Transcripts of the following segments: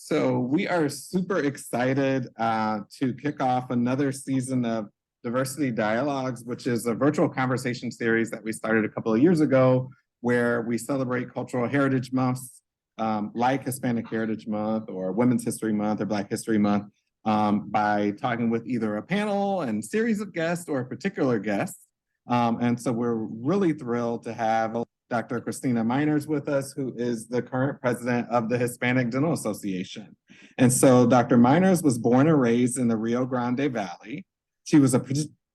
So we are super excited to kick off another season of Diversity Dialogues, which is a virtual conversation series that we started a couple of years ago, where we celebrate cultural heritage months like Hispanic Heritage Month or Women's History Month or Black History Month by talking with either a panel and series of guests or a particular guest. And so we're really thrilled to have Dr. Christina Meiners with us, who is the current president of the Hispanic Dental Association. And so Dr. Meiners was born and raised in the Rio Grande Valley. She was a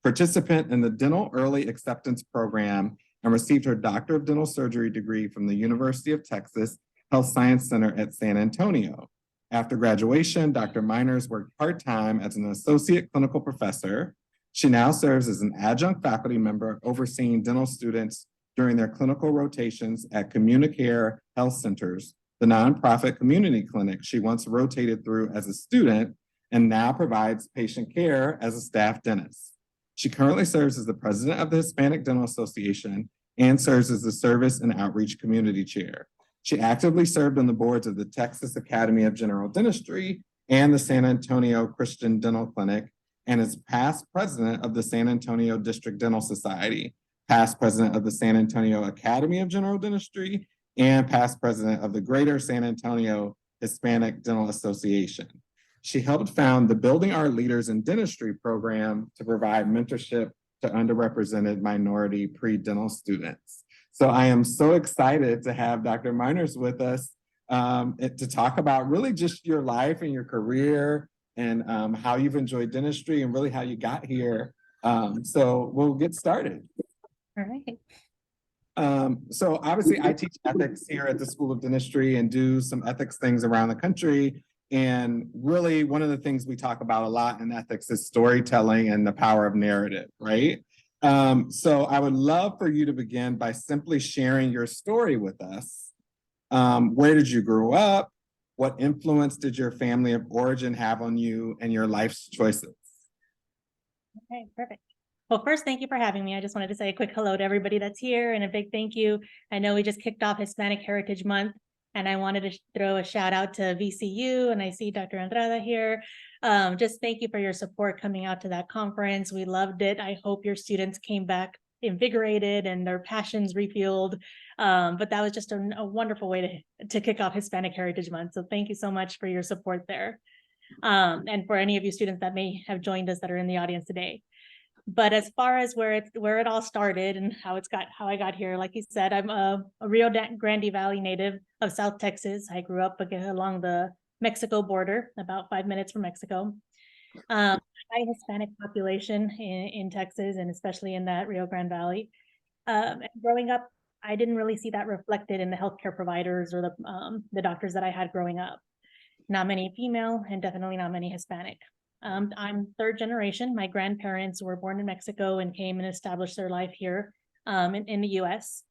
participant in the Dental Early Acceptance Program and received her Doctor of Dental Surgery degree from the University of Texas Health Science Center at San Antonio. After graduation, Dr. Meiners worked part-time as an associate clinical professor. She now serves as an adjunct faculty member overseeing dental students during their clinical rotations at Communicare Health Centers, the nonprofit community clinic she once rotated through as a student and now provides patient care as a staff dentist. She currently serves as the president of the Hispanic Dental Association and serves as the Service and Outreach Community Chair. She actively served on the boards of the Texas Academy of General Dentistry and the San Antonio Christian Dental Clinic, and is past president of the San Antonio District Dental Society, past president of the San Antonio Academy of General Dentistry, and past president of the Greater San Antonio Hispanic Dental Association. She helped found the Building Our Leaders in Dentistry program to provide mentorship to underrepresented minority pre-dental students. So I am so excited to have Dr. Meiners with us to talk about really just your life and your career and how you've enjoyed dentistry and really how you got here. So we'll get started. All right. So obviously I teach ethics here at the School of Dentistry and do some ethics things around the country. And really one of the things we talk about a lot in ethics is storytelling and the power of narrative, right? So I would love for you to begin by simply sharing your story with us. Where did you grow up? What influence did your family of origin have on you and your life's choices? Okay, perfect. Well, first, thank you for having me. I just wanted to say a quick hello to everybody that's here and a big thank you. I know we just kicked off Hispanic Heritage Month, and I wanted to throw a shout out to VCU, and I see Dr. Andrada here. Just thank you for your support coming out to that conference. We loved it. I hope your students came back invigorated and their passions refueled. But that was just a wonderful way to kick off Hispanic Heritage Month. So thank you so much for your support there. And for any of you students that may have joined us that are in the audience today. But as far as where it all started and how I got here, like you said, I'm a Rio Grande Valley native of South Texas. I grew up along the Mexico border, about 5 minutes from Mexico. High Hispanic population in Texas, and especially in that Rio Grande Valley. And growing up, I didn't really see that reflected in the healthcare providers or the doctors that I had growing up. Not many female, and definitely not many Hispanic. I'm third generation. My grandparents were born in Mexico and came and established their life here in the US.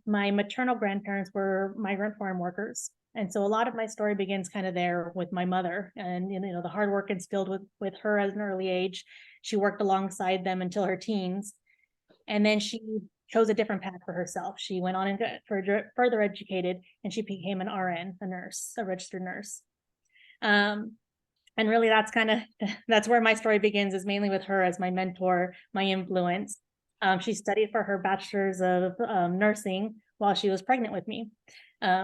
My maternal grandparents were migrant farm workers. And so a lot of my story begins kind of there with my mother and, the hard work instilled with her at an early age. She worked alongside them until her teens. And then she chose a different path for herself. She went on and got further educated, and she became an RN, a nurse, a registered nurse. And really that's where my story begins, is mainly with her as my mentor, my influence. She studied for her bachelor's of nursing while she was pregnant with me.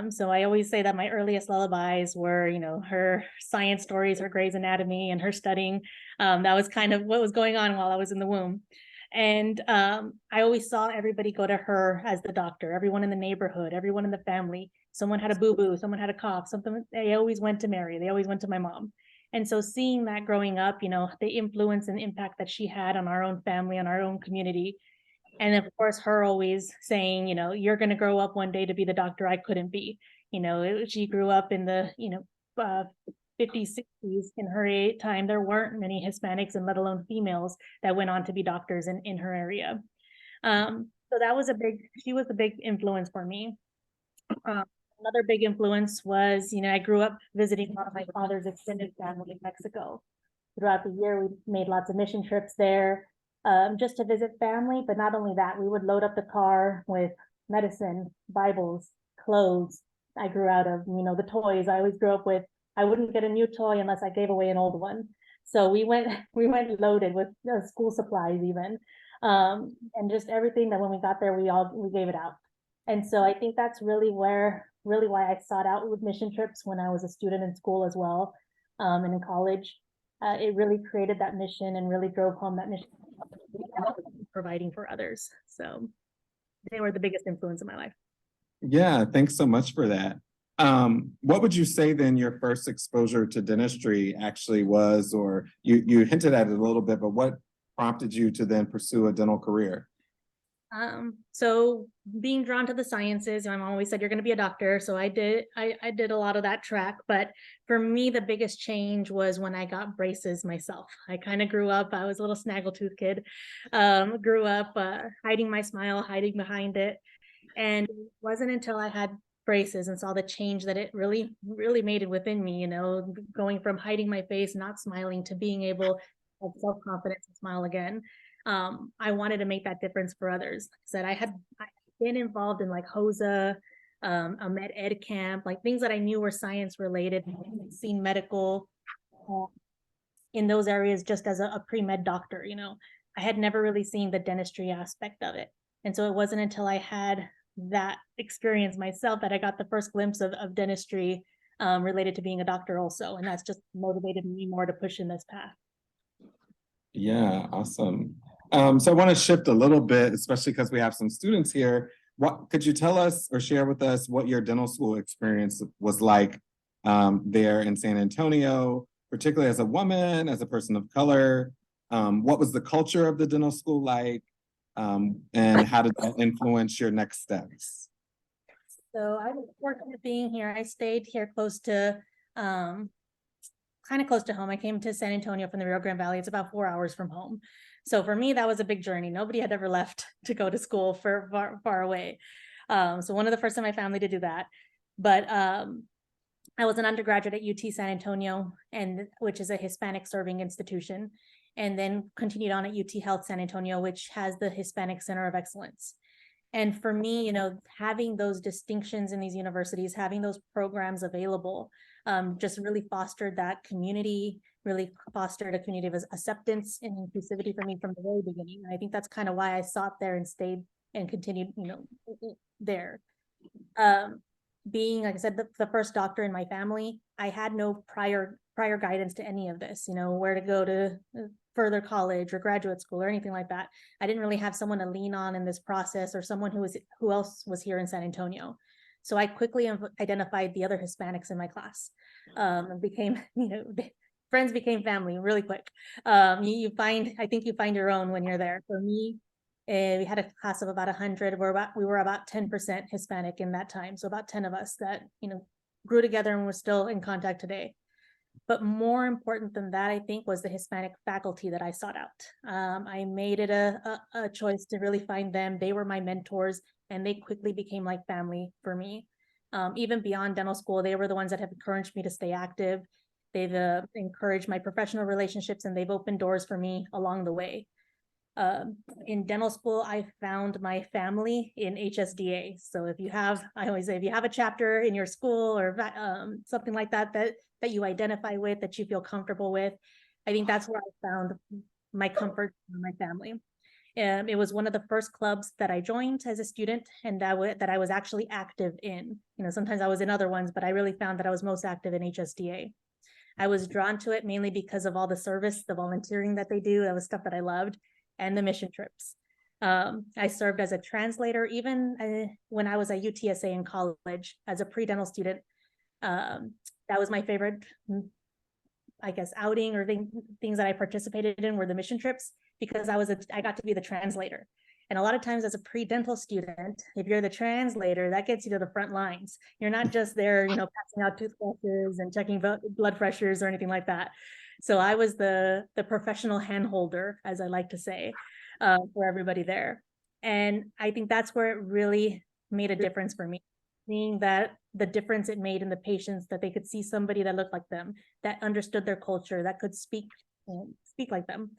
So I always say that my earliest lullabies were, her science stories, her Grey's Anatomy, and her studying. That was kind of what was going on while I was in the womb. And I always saw everybody go to her as the doctor, everyone in the neighborhood, everyone in the family. Someone had a boo-boo, someone had a cough, something. They always went to Mary. They always went to my mom. And so seeing that growing up, the influence and impact that she had on our own family, on our own community. And of course, her always saying, you're going to grow up one day to be the doctor I couldn't be. She grew up in the, 50s, 60s. In her time, there weren't many Hispanics, and let alone females, that went on to be doctors in her area. So she was a big influence for me. Another big influence was, I grew up visiting a lot of my father's extended family in Mexico. Throughout the year, we made lots of mission trips there just to visit family. But not only that, we would load up the car with medicine, Bibles, clothes, I grew out of, the toys. I always grew up with, I wouldn't get a new toy unless I gave away an old one. So we went we went loaded with school supplies even. And just everything that when we got there, we gave it out. And so I think that's really why I sought out with mission trips when I was a student in school as well, and in college. It really created that mission and really drove home that mission, providing for others. So they were the biggest influence in my life. Yeah, thanks so much for that. What would you say then your first exposure to dentistry actually was, or you hinted at it a little bit, but what prompted you to then pursue a dental career? So being drawn to the sciences, my mom always said you're going to be a doctor. So I did a lot of that track. But for me, the biggest change was when I got braces myself. I kind of grew up, I was a little snaggletooth kid, grew up hiding my smile, hiding behind it. And it wasn't until I had braces and saw the change that it really, really made it within me, going from hiding my face, not smiling, to being able to have self-confidence and smile again. I wanted to make that difference for others. Like I said, I had been involved in like HOSA, a med ed camp, like things that I knew were science related, seen medical in those areas just as a pre-med doctor, I had never really seen the dentistry aspect of it. And so it wasn't until I had that experience myself that I got the first glimpse of dentistry related to being a doctor also. And that's just motivated me more to push in this path. Yeah, awesome. So I want to shift a little bit, especially because we have some students here. What could you tell us or share with us what your dental school experience was like there in San Antonio, particularly as a woman, as a person of color? What was the culture of the dental school like? And how did that influence your next steps? So I was fortunate being here. I stayed here close to kind of close to home. I came to San Antonio from the Rio Grande Valley. It's about 4 hours from home. So for me, that was a big journey. Nobody had ever left to go to school for far away. So one of the first in my family to do that. But I was an undergraduate at UT San Antonio, which is a Hispanic serving institution, and then continued on at UT Health San Antonio, which has the Hispanic Center of Excellence. And for me, having those distinctions in these universities, having those programs available, just really fostered that community, really fostered a community of acceptance and inclusivity for me from the very beginning. And I think that's kind of why I sought there and stayed and continued, there. Being, like I said, the first doctor in my family, I had no prior guidance to any of this, where to go to further college or graduate school or anything like that. I didn't really have someone to lean on in this process, or someone who else was here in San Antonio. So I quickly identified the other Hispanics in my class, and became, friends became family really quick. I think you find your own when you're there. For me, we had a class of about 100. We were about 10% Hispanic in that time. So about 10 of us that, grew together and we're still in contact today. But more important than that, I think, was the Hispanic faculty that I sought out. I made it a choice to really find them. They were my mentors, and they quickly became like family for me. Even beyond dental school, they were the ones that have encouraged me to stay active. They've encouraged my professional relationships, and they've opened doors for me along the way. In dental school, I found my family in HSDA. So I always say, if you have a chapter in your school or something like that you identify with, that you feel comfortable with, I think that's where I found my comfort in my family. It was one of the first clubs that I joined as a student, and that I was actually active in. Sometimes I was in other ones, but I really found that I was most active in HSDA. I was drawn to it mainly because of all the service, the volunteering that they do. That was stuff that I loved. And the mission trips. I served as a translator, even when I was at UTSA in college as a pre-dental student. That was my favorite, I guess, outing or things that I participated in were the mission trips, because I got to be the translator. And a lot of times as a pre-dental student, if you're the translator, that gets you to the front lines. You're not just there, passing out toothbrushes and checking blood pressures or anything like that. So I was the professional handholder, as I like to say, for everybody there. And I think that's where it really made a difference for me, seeing that the difference it made in the patients, that they could see somebody that looked like them, that understood their culture, that could speak like them,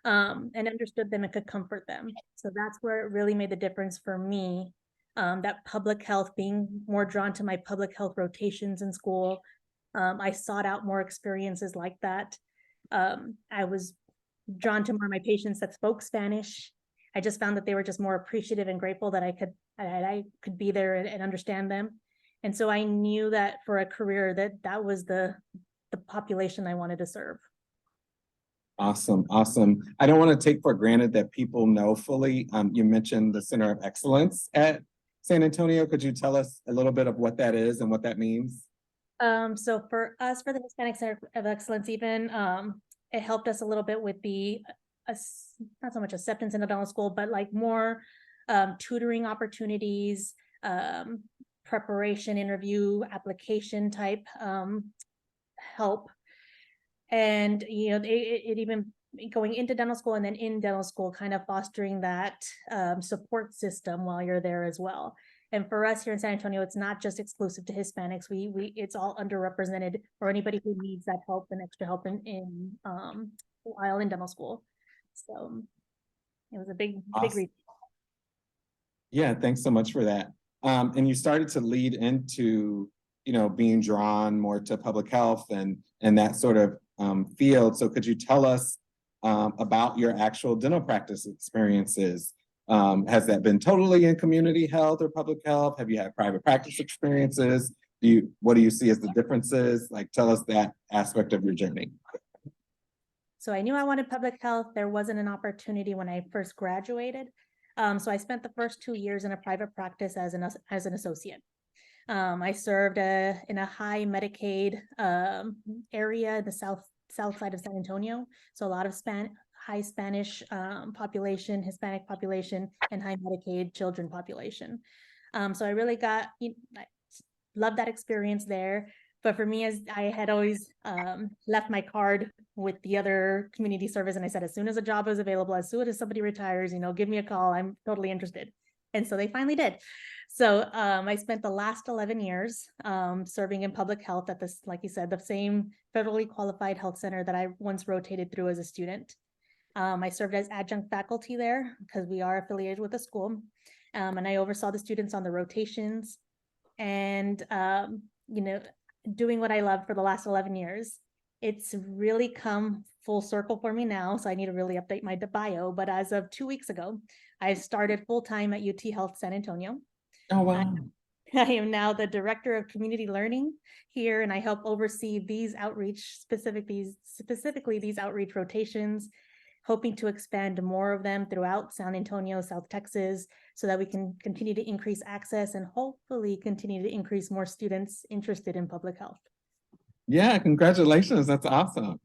and understood them and could comfort them. So that's where it really made the difference for me, that public health, being more drawn to my public health rotations in school. I sought out more experiences like that. I was drawn to more of my patients that spoke Spanish. I just found that they were just more appreciative and grateful that I could be there and understand them. And so I knew that for a career that was the population I wanted to serve. Awesome, awesome. I don't want to take for granted that people know fully. You mentioned the Center of Excellence at San Antonio. Could you tell us a little bit of what that is and what that means? So for us, for the Hispanic Center of Excellence, even, it helped us a little bit with the, not so much acceptance in the dental school, but like more tutoring opportunities, preparation, interview, application type help. And, it even going into dental school and then in dental school, kind of fostering that support system while you're there as well. And for us here in San Antonio, it's not just exclusive to Hispanics. It's all underrepresented for anybody who needs that help and extra help while in dental school. So it was a big Awesome. reason. Yeah, thanks so much for that. And you started to lead into, being drawn more to public health and that sort of field. So could you tell us about your actual dental practice experiences? Has that been totally in community health or public health? Have you had private practice experiences? What do you see as the differences? Like, tell us that aspect of your journey. So I knew I wanted public health. There wasn't an opportunity when I first graduated. So I spent the first 2 years in a private practice as an associate. I served in a high Medicaid area in the south side of San Antonio. So a lot of high Spanish population, Hispanic population, and high Medicaid children population. So I really I loved that experience there. But for me, as I had always left my card with the other community service, and I said, as soon as a job is available, as soon as somebody retires, give me a call. I'm totally interested. And so they finally did. So I spent the last 11 years serving in public health at this, like you said, the same federally qualified health center that I once rotated through as a student. I served as adjunct faculty there because we are affiliated with the school. And I oversaw the students on the rotations and, doing what I loved for the last 11 years. It's really come full circle for me now. So I need to really update my bio. But as of 2 weeks ago, I started full-time at UT Health San Antonio. Oh, wow. I am now the director of community learning here, and I help oversee these outreach, specifically these outreach rotations, hoping to expand more of them throughout San Antonio, South Texas, so that we can continue to increase access and hopefully continue to increase more students interested in public health. Yeah, congratulations. That's awesome.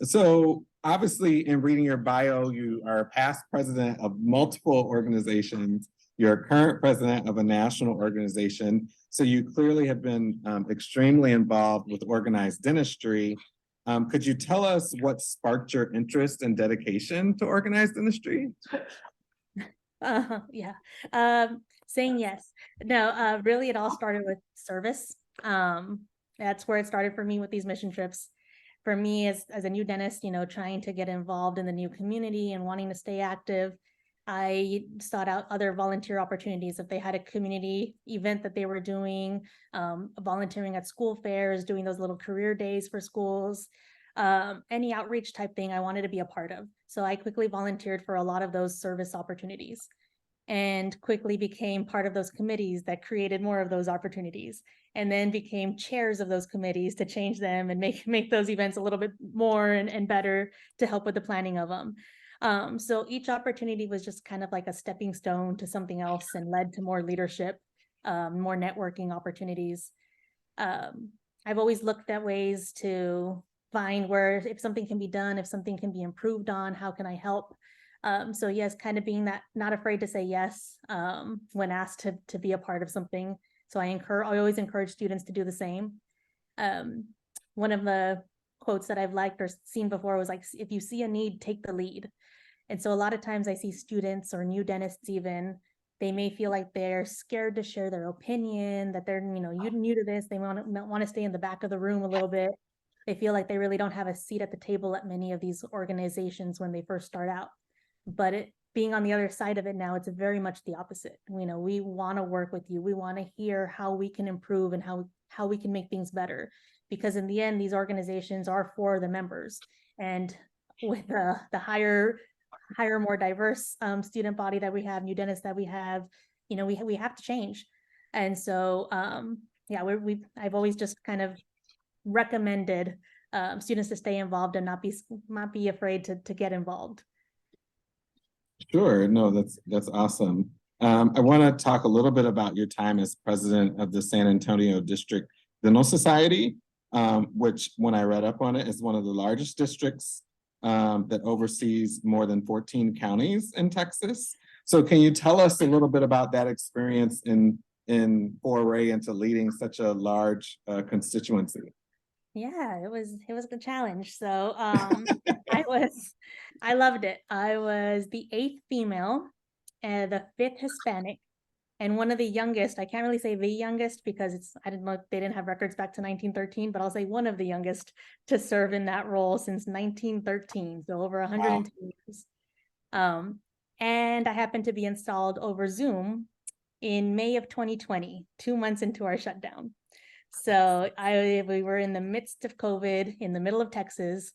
So obviously in reading your bio, you are past president of multiple organizations. You're current president of a national organization. So you clearly have been extremely involved with organized dentistry. Could you tell us what sparked your interest and dedication to organized dentistry? Yeah. Saying yes. No, really it all started with service. That's where it started for me with these mission trips. For me as a new dentist, trying to get involved in the new community and wanting to stay active, I sought out other volunteer opportunities. If they had a community event that they were doing, volunteering at school fairs, doing those little career days for schools, any outreach type thing I wanted to be a part of. So I quickly volunteered for a lot of those service opportunities and quickly became part of those committees that created more of those opportunities, and then became chairs of those committees to change them and make those events a little bit more and better to help with the planning of them. So each opportunity was just kind of like a stepping stone to something else and led to more leadership, more networking opportunities. I've always looked at ways to find where if something can be done, if something can be improved on, how can I help? So yes, kind of being that not afraid to say yes when asked to be a part of something. So I always encourage students to do the same. One of the quotes that I've liked or seen before was like, if you see a need, take the lead. And so a lot of times I see students or new dentists even, they may feel like they're scared to share their opinion, that they're, you're new to this, they want to stay in the back of the room a little bit. They feel like they really don't have a seat at the table at many of these organizations when they first start out. But being on the other side of it now, it's very much the opposite. You know, we want to work with you. We want to hear how we can improve and how we can make things better. Because in the end, these organizations are for the members. And with the higher, more diverse student body that we have, new dentists that we have, you know, we have to change. And so, yeah, I've always just kind of recommended students to stay involved and not be afraid to get involved. Sure, no, that's awesome. I want to talk a little bit about your time as president of the San Antonio District Dental Society, which when I read up on it is one of the largest districts that oversees more than 14 counties in Texas. So can you tell us a little bit about that experience in foray into leading such a large constituency? Yeah, it was a challenge. So I loved it. I was the 8th female and the 5th Hispanic and one of the youngest. I can't really say the youngest because I didn't know, they didn't have records back to 1913, but I'll say one of the youngest to serve in that role since 1913, so over 110 years. And I happened to be installed over Zoom in May of 2020, 2 months into our shutdown. So we were in the midst of COVID in the middle of Texas.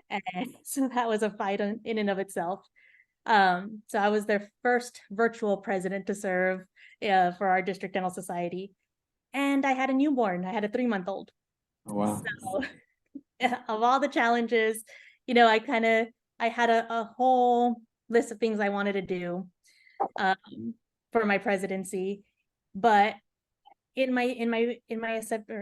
And so that was a fight in and of itself. So I was their first virtual president to serve for our district dental society. And I had a newborn. I had a 3-month-old. Oh, wow. So of all the challenges, you know, I had a whole list of things I wanted to do for my presidency. But in my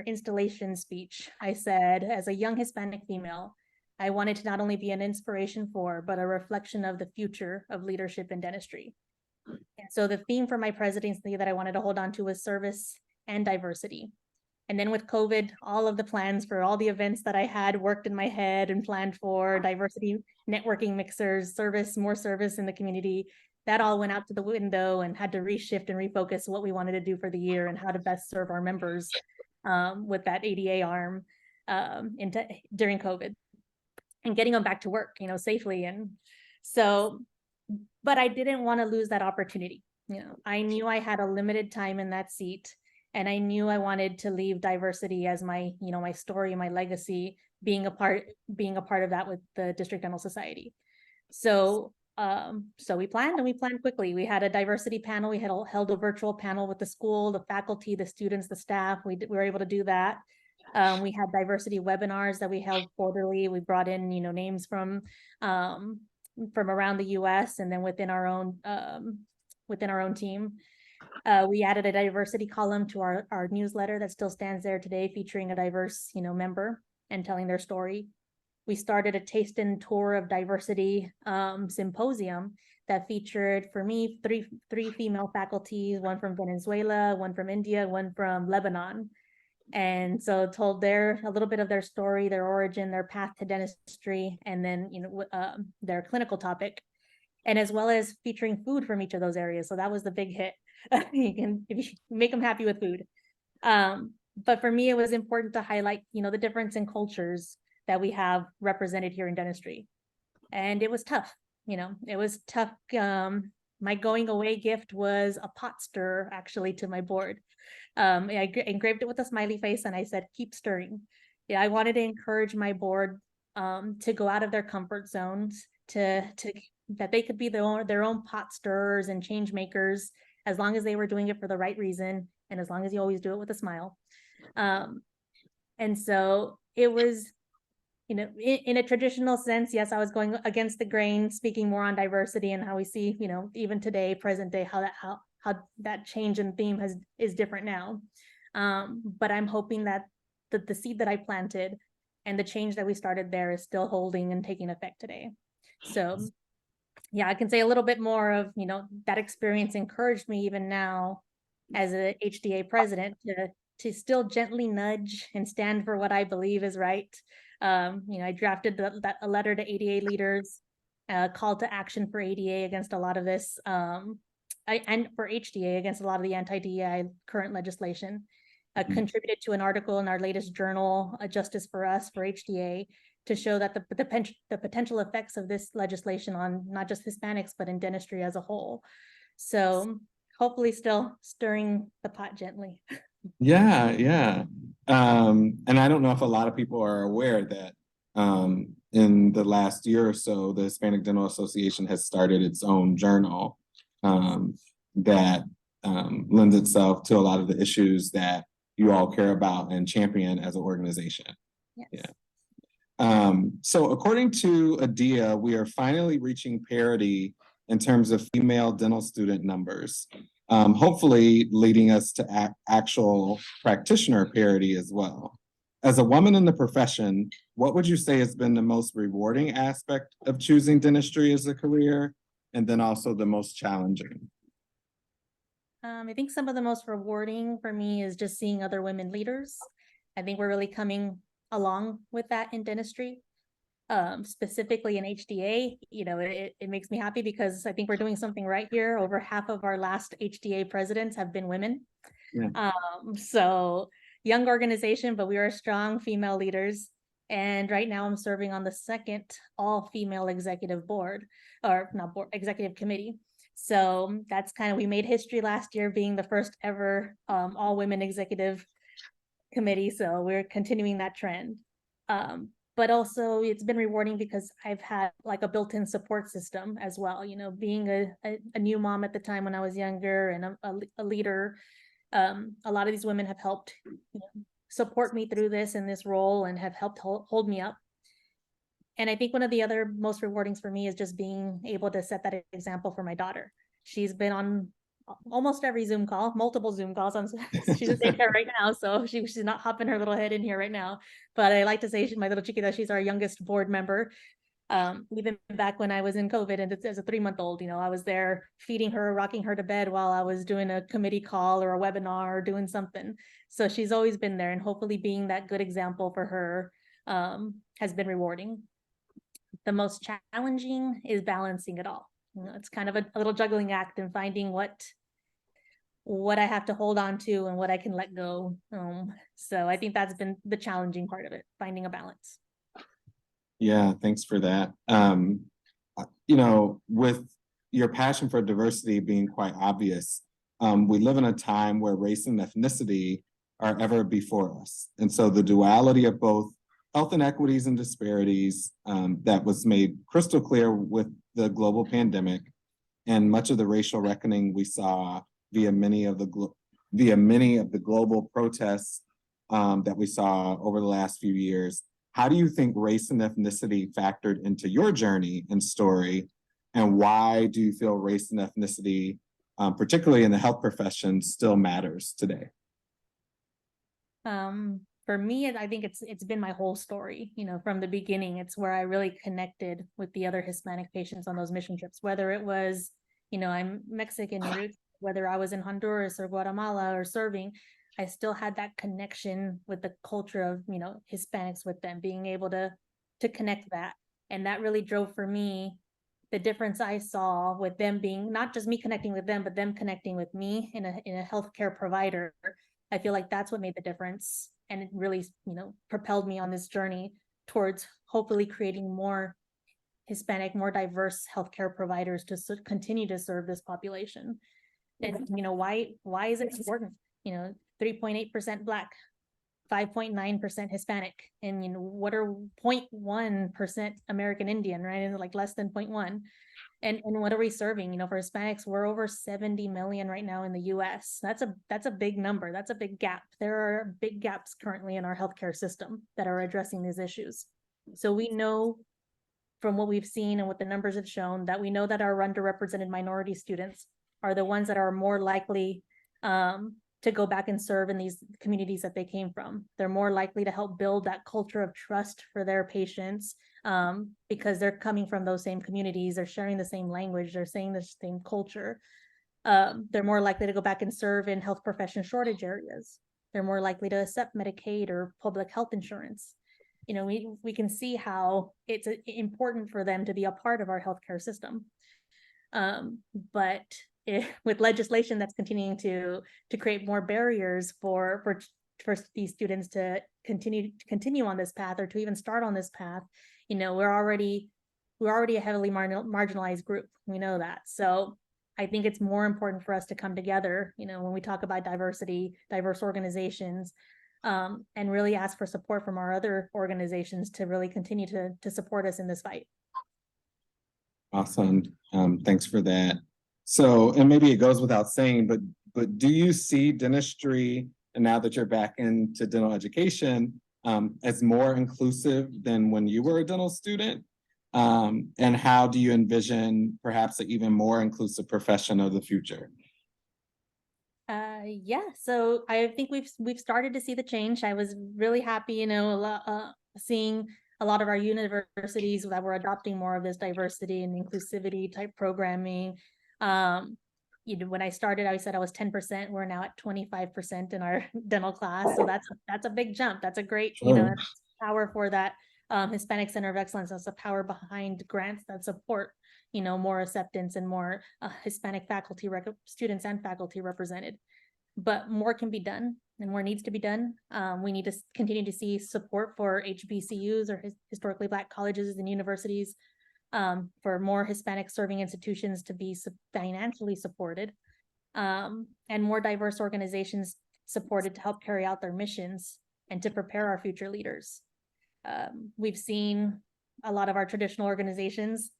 installation speech, I said, as a young Hispanic female, I wanted to not only be an inspiration for, but a reflection of the future of leadership in dentistry. And so the theme for my presidency that I wanted to hold on to was service and diversity. And then with COVID, all of the plans for all the events that I had worked in my head and planned for, diversity, networking mixers, more service in the community, that all went out to the window and had to reshift and refocus what we wanted to do for the year and how to best serve our members with that ADA arm during COVID and getting them back to work, you know, safely. And so, but I didn't want to lose that opportunity. You know, I knew I had a limited time in that seat, and I knew I wanted to leave diversity as my, you know, my story, my legacy, being a part of that with the District Dental Society. So we planned quickly. We had a diversity panel. We had held a virtual panel with the school, the faculty, the students, the staff. We were able to do that. We had diversity webinars that we held quarterly. We brought in, you know, names from around the US and then within our own team. We added a diversity column to our newsletter that still stands there today, featuring a diverse, you know, member and telling their story. We started a taste and tour of diversity symposium that featured, for me, three female faculty, one from Venezuela, one from India, one from Lebanon. And so told a little bit of their story, their origin, their path to dentistry, and then, you know, their clinical topic, and as well as featuring food from each of those areas. So that was the big hit. If you make them happy with food. But for me, it was important to highlight, you know, the difference in cultures that we have represented here in dentistry. And it was tough, you know, it was tough. My going away gift was a pot stirrer, actually, to my board. I engraved it with a smiley face and I said, keep stirring. Yeah, I wanted to encourage my board to go out of their comfort zones, that they could be their own pot stirrers and change makers, as long as they were doing it for the right reason. And as long as you always do it with a smile. And so it was, you know, in a traditional sense, yes, I was going against the grain, speaking more on diversity and how we see, you know, even today, present day, how that change in theme is different now. But I'm hoping that the seed that I planted and the change that we started there is still holding and taking effect today. So yeah, I can say a little bit more of, you know, that experience encouraged me even now as a HDA president to still gently nudge and stand for what I believe is right. You know, I drafted a letter to ADA leaders, call to action for ADA against a lot of this, and for HDA against a lot of the anti-DEI current legislation. Contributed to an article in our latest journal, Justice for Us, for HDA, to show that the potential effects of this legislation on not just Hispanics, but in dentistry as a whole. So hopefully still stirring the pot gently. Yeah, yeah. And I don't know if a lot of people are aware that in the last year or so, the Hispanic Dental Association has started its own journal that lends itself to a lot of the issues that you all care about and champion as an organization. Yes. Yeah. So according to ADIA, we are finally reaching parity in terms of female dental student numbers, hopefully leading us to actual practitioner parity as well. As a woman in the profession, what would you say has been the most rewarding aspect of choosing dentistry as a career, and then also the most challenging? I think some of the most rewarding for me is just seeing other women leaders. I think we're really coming along with that in dentistry. Specifically in HDA, it makes me happy because I think we're doing something right here. Over half of our last HDA presidents have been women. Yeah. So young organization, but we are strong female leaders. And right now I'm serving on the second all-female executive board, or not board, executive committee. So that's we made history last year being the first ever all-women executive committee. So we're continuing that trend. But also it's been rewarding because I've had like a built-in support system as well, being a new mom at the time when I was younger and a leader. A lot of these women have helped support me through this in this role and have helped hold me up. And I think one of the other most rewardings for me is just being able to set that example for my daughter. She's been on almost every Zoom call, multiple Zoom calls. She's in daycare right now, so she's not hopping her little head in here right now. But I like to say my little chiquita, she's our youngest board member. Even back when I was in COVID and as a 3-month-old, I was there feeding her, rocking her to bed while I was doing a committee call or a webinar or doing something. So she's always been there, and hopefully being that good example for her has been rewarding. The most challenging is balancing it all. It's kind of a little juggling act and finding what I have to hold on to and what I can let go. So I think that's been the challenging part of it, finding a balance. Yeah, thanks for that. With your passion for diversity being quite obvious, we live in a time where race and ethnicity are ever before us. And so the duality of both health inequities and disparities that was made crystal clear with the global pandemic and much of the racial reckoning we saw via many of the global protests that we saw over the last few years. How do you think race and ethnicity factored into your journey and story? And why do you feel race and ethnicity, particularly in the health profession, still matters today? For me, I think it's been my whole story, from the beginning. It's where I really connected with the other Hispanic patients on those mission trips, whether it was, I'm Mexican roots, whether I was in Honduras or Guatemala or serving, I still had that connection with the culture of, Hispanics with them, being able to connect that. And that really drove for me the difference I saw with them being not just me connecting with them, but them connecting with me in a healthcare provider. I feel like that's what made the difference. And it really, propelled me on this journey towards hopefully creating more Hispanic, more diverse healthcare providers to continue to serve this population. And, why is it important? 3.8% Black, 5.9% Hispanic, and what are 0.1% American Indian, right? And like less than 0.1. And what are we serving? For Hispanics, we're over 70 million right now in the US. That's a big number. That's a big gap. There are big gaps currently in our healthcare system that are addressing these issues. So we know from what we've seen and what the numbers have shown that we know that our underrepresented minority students are the ones that are more likely to go back and serve in these communities that they came from. They're more likely to help build that culture of trust for their patients because they're coming from those same communities, they're sharing the same language, they're saying the same culture. They're more likely to go back and serve in health profession shortage areas. They're more likely to accept Medicaid or public health insurance. We can see how it's important for them to be a part of our healthcare system. But with legislation that's continuing to create more barriers for for these students to continue on this path, or to even start on this path. You know, we're already a heavily marginalized group. We know that. So I think it's more important for us to come together, you know, when we talk about diversity, diverse organizations, and really ask for support from our other organizations to really continue to support us in this fight. Awesome. Thanks for that. So, and maybe it goes without saying, but do you see dentistry, and now that you're back into dental education, as more inclusive than when you were a dental student? And how do you envision perhaps an even more inclusive profession of the future? Yeah, so I think we've started to see the change. I was really happy, you know, seeing a lot of our universities that were adopting more of this diversity and inclusivity type programming. You know, when I started, I said I was 10%. We're now at 25% in our dental class. So that's a big jump. That's a great, you know, that's power for that Hispanic Center of Excellence. That's the power behind grants that support, you know, more acceptance and more Hispanic faculty, students and faculty represented. But more can be done, and more needs to be done. We need to continue to see support for HBCUs, or historically Black colleges and universities, for more Hispanic serving institutions to be financially supported, and more diverse organizations supported to help carry out their missions and to prepare our future leaders. We've seen a lot of our traditional organizations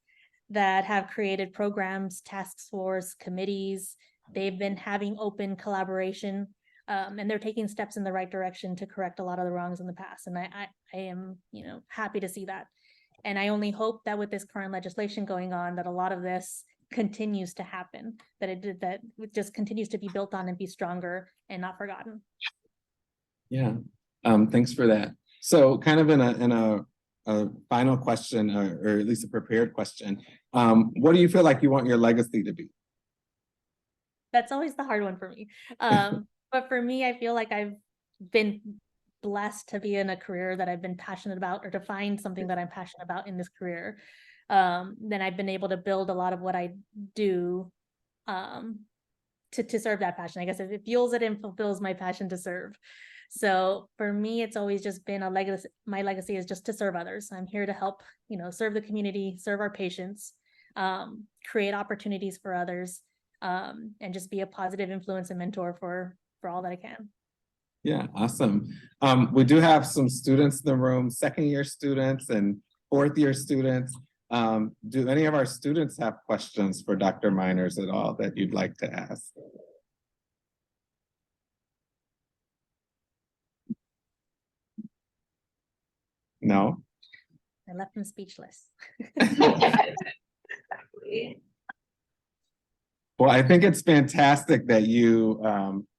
that have created programs, task force, committees. They've been having open collaboration, and they're taking steps in the right direction to correct a lot of the wrongs in the past. And I am, you know, happy to see that. And I only hope that with this current legislation going on, that a lot of this continues to happen, that it just continues to be built on and be stronger and not forgotten. Yeah, thanks for that. So kind of in a final question, or at least a prepared question, what do you feel like you want your legacy to be? That's always the hard one for me. But for me, I feel like I've been blessed to be in a career that I've been passionate about, or to find something that I'm passionate about in this career. Then I've been able to build a lot of what I do to serve that passion. I guess it fuels it and fulfills my passion to serve. So for me, it's always just been a legacy. My legacy is just to serve others. I'm here to help, you know, serve the community, serve our patients, create opportunities for others, and just be a positive influence and mentor for all that I can. Yeah, awesome. We do have some students in the room, second-year students and fourth-year students. Do any of our students have questions for Dr. Meiners at all that you'd like to ask? No? I left them speechless. Well, I think it's fantastic that you,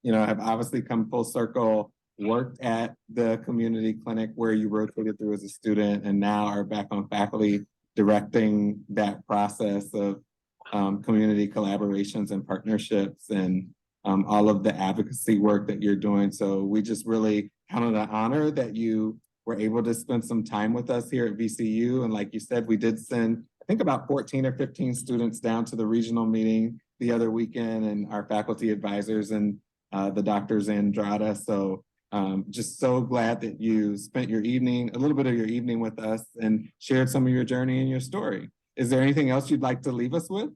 you know, have obviously come full circle, worked at the community clinic where you rotated through as a student, and now are back on faculty directing that process of community collaborations and partnerships, and all of the advocacy work that you're doing. So we just really count it an honor that you were able to spend some time with us here at VCU. And like you said, we did send, I think, about 14 or 15 students down to the regional meeting the other weekend, and our faculty advisors and the doctors Andrada. So just so glad that you spent your evening, a little bit of your evening with us, and shared some of your journey and your story. Is there anything else you'd like to leave us with?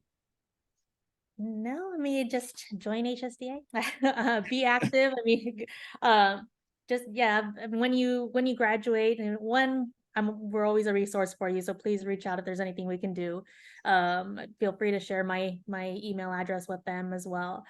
No, I mean, just join HSDA, be active. I mean, just, yeah, when you graduate, and we're always a resource for you, so please reach out if there's anything we can do. Feel free to share my email address with them as well.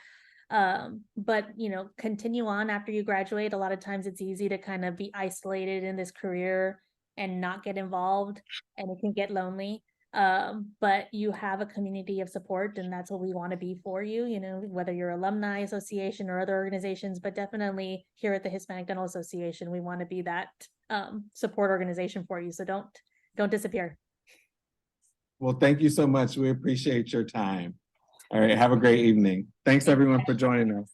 But, you know, continue on after you graduate. A lot of times it's easy to kind of be isolated in this career and not get involved, and it can get lonely. But you have a community of support, and that's what we want to be for you, you know, whether you're alumni association or other organizations, but definitely here at the Hispanic Dental Association, we want to be that support organization for you. So don't disappear. Well, thank you so much. We appreciate your time. All right, have a great evening. Thanks everyone for joining us.